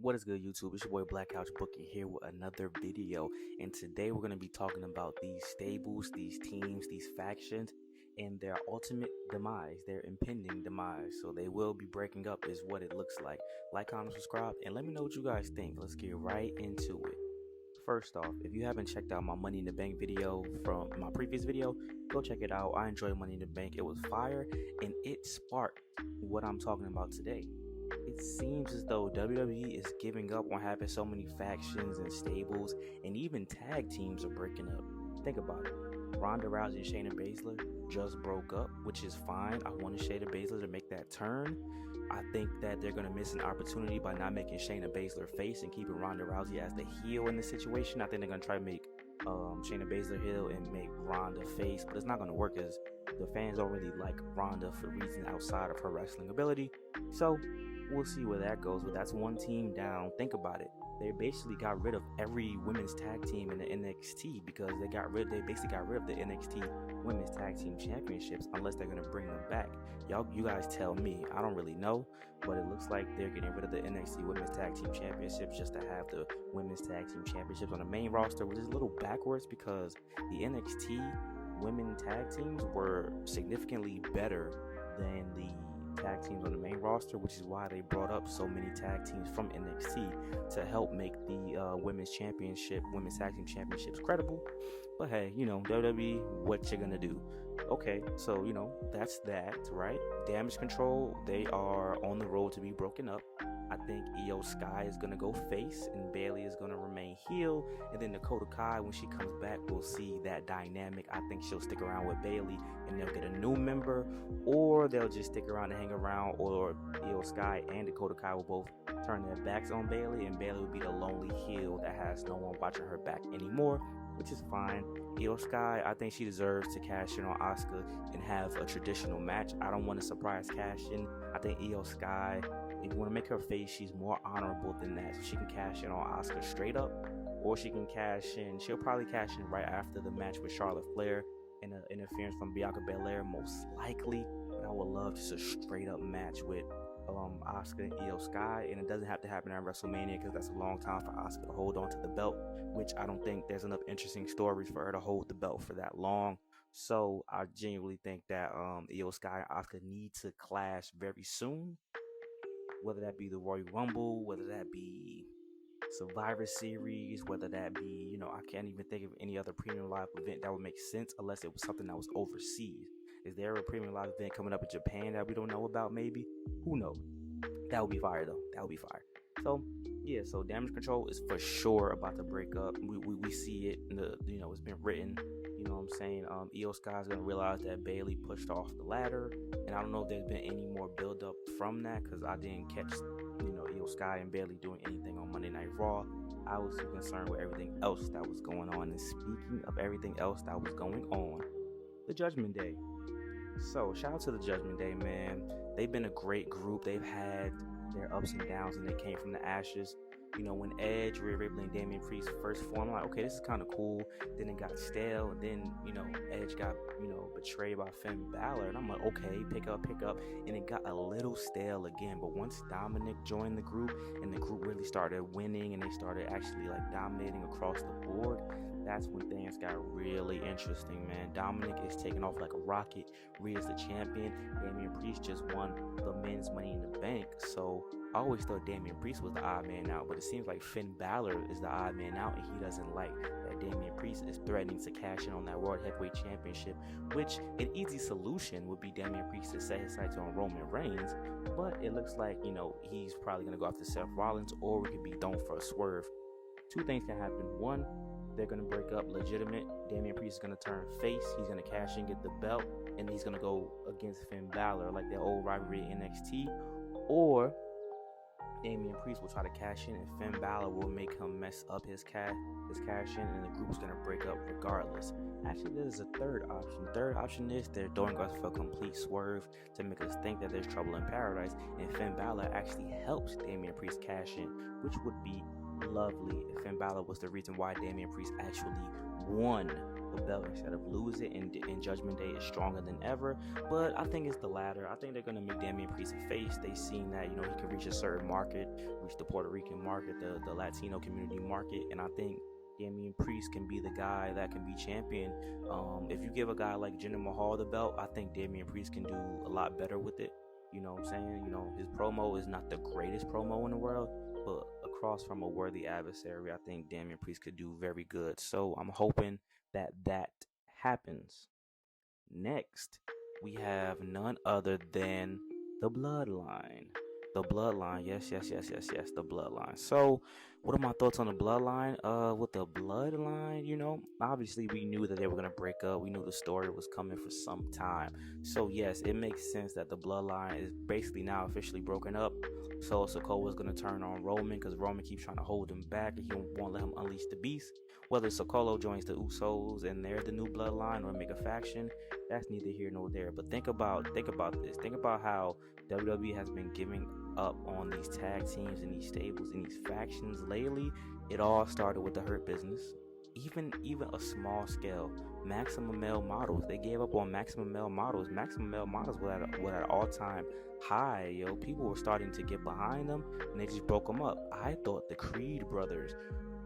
What is good, YouTube? It's your boy Black Couch Bookie here with another video, and today we're going to be talking about these stables, these teams, these factions, and their ultimate demise, their impending demise. So they will be breaking up, is what it looks like. Like, comment, subscribe, and let me know what you guys think. Let's get right into it. First off, if you haven't checked out my Money in the Bank video from my previous video, go check it out. I enjoy Money in the Bank. It was fire, and it sparked what I'm talking about today. It seems as though WWE is giving up on having so many factions and stables, and even tag teams are breaking up. Think about it. Ronda Rousey and Shayna Baszler just broke up, which is fine. I wanted Shayna Baszler to make that turn. I think that they're going to miss an opportunity by not making Shayna Baszler face and keeping Ronda Rousey as the heel in the situation. I think they're going to try to make Shayna Baszler heel and make Ronda face, but it's not going to work as the fans don't really like Ronda for reasons outside of her wrestling ability. So we'll see where that goes, but that's one team down. Think about it. They basically got rid of every women's tag team in the NXT because they basically got rid of the NXT women's tag team championships unless they're going to bring them back. You guys tell me. I don't really know, but it looks like they're getting rid of the NXT women's tag team championships just to have the women's tag team championships on the main roster, which is a little backwards because the NXT women tag teams were significantly better than the tag teams on the main roster, which is why they brought up so many tag teams from NXT to help make the women's tag team championships credible. But hey, WWE, what you gonna do? Okay, so that's that, right? Damage Control, they are on the road to be broken up. I think Io Sky is going to go face and Bayley is going to remain heel. And then Dakota Kai, when she comes back, we'll see that dynamic. I think she'll stick around with Bayley and they'll get a new member, or they'll just stick around and hang around, or Io Sky and Dakota Kai will both turn their backs on Bayley and Bayley will be the lonely heel that has no one watching her back anymore, which is fine. Io Sky, I think she deserves to cash in on Asuka and have a traditional match. I don't want to surprise cash in. I think Io Sky, if you want to make her face, she's more honorable than that. So she can cash in on Asuka straight up, or she can cash in. She'll probably cash in right after the match with Charlotte Flair and an interference from Bianca Belair, most likely. But I would love just a straight up match with Asuka and Io Sky, and it doesn't have to happen at WrestleMania because that's a long time for Asuka to hold on to the belt, which I don't think there's enough interesting stories for her to hold the belt for that long. So I genuinely think that Io Sky and Asuka need to clash very soon, whether that be the Royal Rumble, whether that be Survivor Series, whether that be, I can't even think of any other premium live event that would make sense unless it was something that was overseas. Is there a premium live event coming up in Japan that we don't know about? Maybe. Who knows? That would be fire, though. That would be fire. So, yeah, so Damage Control is for sure about to break up. We see it, it's been written. You know what I'm saying? Io Sky is going to realize that Bayley pushed off the ladder. And I don't know if there's been any more build up from that because I didn't catch, Io Sky and Bayley doing anything on Monday Night Raw. I was too concerned with everything else that was going on. And speaking of everything else that was going on, the Judgment Day. So, shout out to the Judgment Day, man. They've been a great group. They've had their ups and downs, and they came from the ashes. When Edge, Rhea Ripley, and Damian Priest first formed, I'm like, okay, this is kind of cool. Then it got stale, and then, Edge got, betrayed by Finn Balor. And I'm like, okay, pick up. And it got a little stale again. But once Dominic joined the group, and the group really started winning, and they started actually, dominating across the board, that's when things got really interesting, man. Dominic is taking off like a rocket. Rhea's the champion. Damian Priest just won the men's Money in the Bank. So I always thought Damian Priest was the odd man out, but it seems like Finn Balor is the odd man out, and he doesn't like that Damian Priest is threatening to cash in on that World Heavyweight Championship, which an easy solution would be Damian Priest to set his sights on Roman Reigns, but it looks like, he's probably going to go after Seth Rollins, or we could be thrown for a swerve. Two things can happen. One, they're going to break up legitimate. Damian Priest is going to turn face. He's going to cash in, get the belt, and he's going to go against Finn Balor, like their old rivalry in NXT. Or Damian Priest will try to cash in, and Finn Balor will make him mess up his cash in, and the group's going to break up regardless. Actually, there's a third option. Third option is they're doing us for a complete swerve to make us think that there's trouble in paradise, and Finn Balor actually helps Damian Priest cash in, which would be lovely if Finn Balor was the reason why Damian Priest actually won the a belt instead of lose it, and Judgment Day is stronger than ever. But I think it's the latter. I think they're gonna make Damian Priest a face. They seen that he can reach a certain market, reach the Puerto Rican market, the Latino community market, and I think Damian Priest can be the guy that can be champion. If you give a guy like Jinder Mahal the belt, I think Damian Priest can do a lot better with it. You know what I'm saying? His promo is not the greatest promo in the world, but across from a worthy adversary, I think Damian Priest could do very good. So I'm hoping that happens. Next, we have none other than the Bloodline. The Bloodline, yes, the Bloodline. So, what are my thoughts on the Bloodline? With the Bloodline, obviously we knew that they were gonna break up. We knew the story was coming for some time. So yes, it makes sense that the Bloodline is basically now officially broken up. So Sikoa is gonna turn on Roman because Roman keeps trying to hold him back, and he won't let him unleash the beast. Whether Sikoa joins the Usos and they're the new Bloodline or make a faction, that's neither here nor there. But think about this. Think about how WWE has been giving up on these tag teams and these stables and these factions lately. It all started with the Hurt Business. Even a small scale, Maximum Male Models. They gave up on Maximum Male Models. Maximum Male Models were at an all-time high. People were starting to get behind them, and they just broke them up. I thought the Creed brothers,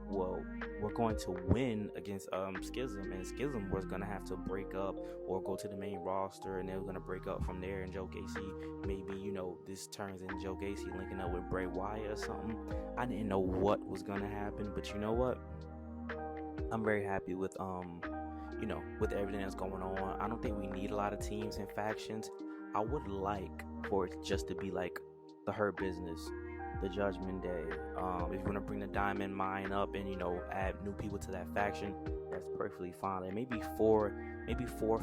we're going to win against Schism, and Schism was going to have to break up or go to the main roster, and they were going to break up from there, and Joe Gacy, maybe, this turns in Joe Gacy linking up with Bray Wyatt or something. I didn't know what was going to happen, but you know what? I'm very happy with with everything that's going on. I don't think we need a lot of teams and factions. I would like for it just to be like the Hurt Business, the Judgment Day. If you want to bring the Diamond Mine up and add new people to that faction, that's perfectly fine. Like maybe four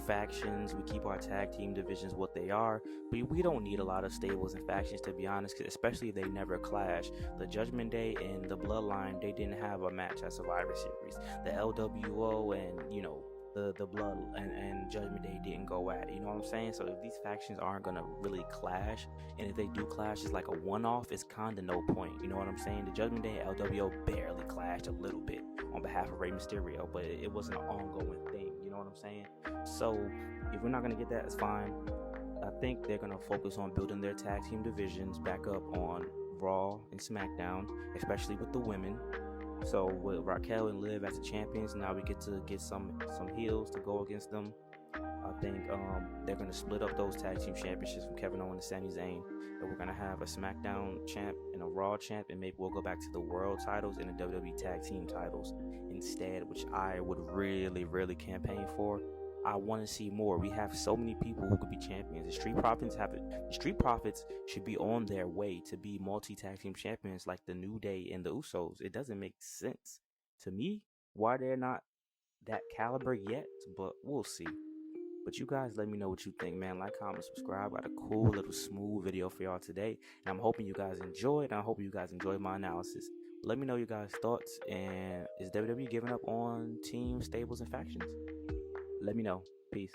factions. We keep our tag team divisions what they are, but we don't need a lot of stables and factions, to be honest, especially if they never clash. The Judgment Day and the Bloodline, they didn't have a match at Survivor Series. The LWO and the Blood and Judgment Day didn't go at it, you know what I'm saying? So if these factions aren't gonna really clash, and if they do clash, it's like a one-off, it's kinda no point, you know what I'm saying? The Judgment Day and LWO barely clashed a little bit on behalf of Rey Mysterio, but it wasn't an ongoing thing, you know what I'm saying? So if we're not gonna get that, it's fine. I think they're gonna focus on building their tag team divisions back up on Raw and Smackdown, especially with the women. So with Raquel and Liv as the champions, now we get to get some heels to go against them. I think they're going to split up those tag team championships from Kevin Owens and Sami Zayn, and we're going to have a SmackDown champ and a Raw champ, and maybe we'll go back to the world titles and the WWE tag team titles instead, which I would really, really campaign for. I want to see more. We have so many people who could be champions. The Street Profits The Street Profits should be on their way to be multi-tag team champions like the New Day and the Usos. It doesn't make sense to me why they're not that caliber yet, but we'll see. But you guys let me know what you think, man. Like, comment, subscribe. Got a cool little smooth video for y'all today, and I'm hoping you guys enjoyed. I hope you guys enjoyed my analysis. Let me know your guys' thoughts, and is WWE giving up on teams, stables, and factions? Let me know. Peace.